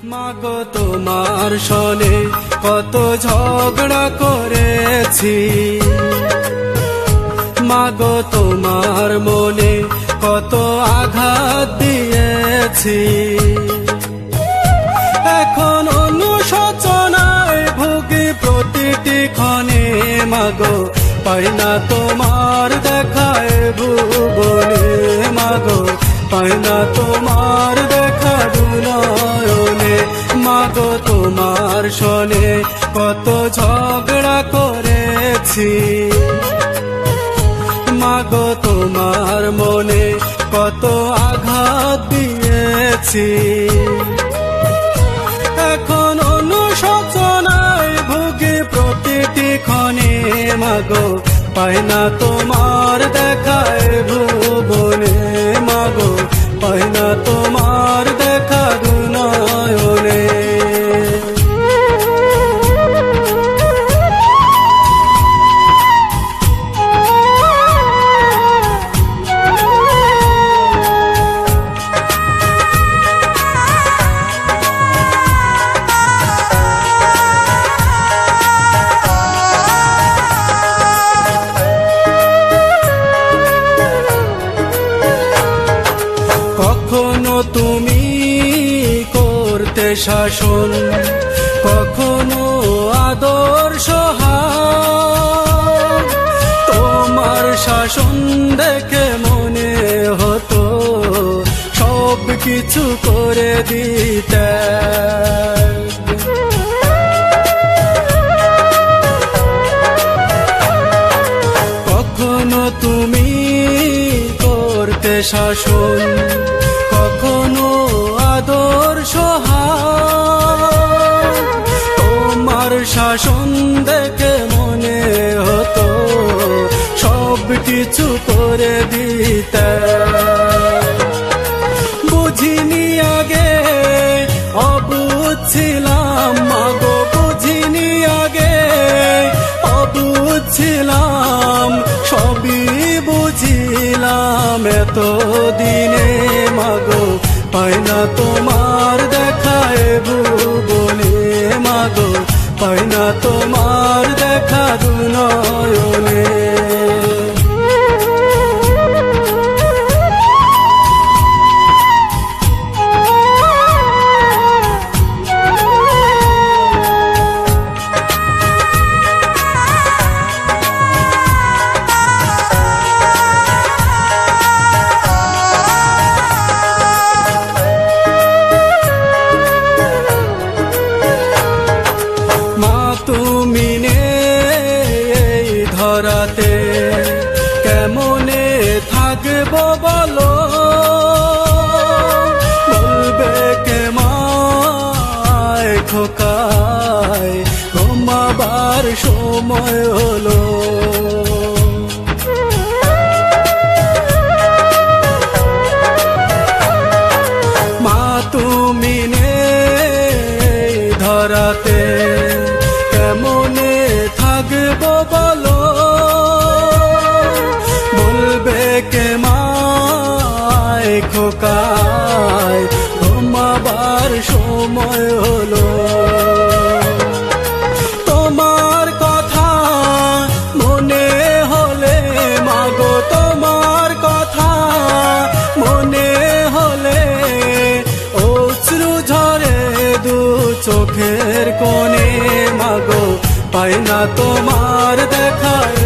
মাগো তোমার সনে কত ঝগড়া করেছি, মাগো তোমার মনে কত আঘাত দিয়েছি। এখন অনুশোচনায় ভুগি প্রতিটি ক্ষণে, মাগো পাই না তোমার দেখায় ভুবনে, মাগো পাই না তোমার দেখা দুনয়নে। মাগো তোমার সনে কত ঝগড়া করেছি, মাগো তোমার মনে কত আঘাত দিয়েছি। এখন অনুশোচনায় ভুগি প্রতিটি ক্ষণে, মাগো পাই না তোমার দেখায় ভুবনে, মাগো পাই না তোমার দেখা দুনয়নে। কখনো তুমি করতে শাসন, কখনো আদর্শ হার, তোমার শাসন দেখে মনে হতো সব কিছু করে দিতে। কখনো তুমি করতে শাসন, কখনো আদর্শ হার, তোমার শাসন দেখে মনে হতো সব কিছু করে দিতে। বুঝিনি আগে অবুঝ ছিলাম, মাগো বুঝিনি আগে অবুঝ ছিলাম, সবই বুঝিলাম এতদিনে। মাগো পাই না তোমার দেখায় ভুবনে, মাগো পাই না তোমার দেখা দুনয়নে। তুমি নেই ধরাতে কেমনে থাকবো বলো, বলবে কে মায় খোকায় ঘুমাবার সময় হলো। মা তুমি নেই ধরাতে কেমনে থাকবো বলো, বলবে কে মায় খোকায় ঘুমাবার সময় হলো। তোমার কথা মনে হলে, মাগো তোমার কথা মনে হলে অশ্রু ঝরে দু চোখের কোণে, মাগো পাই না তোমার দেখায়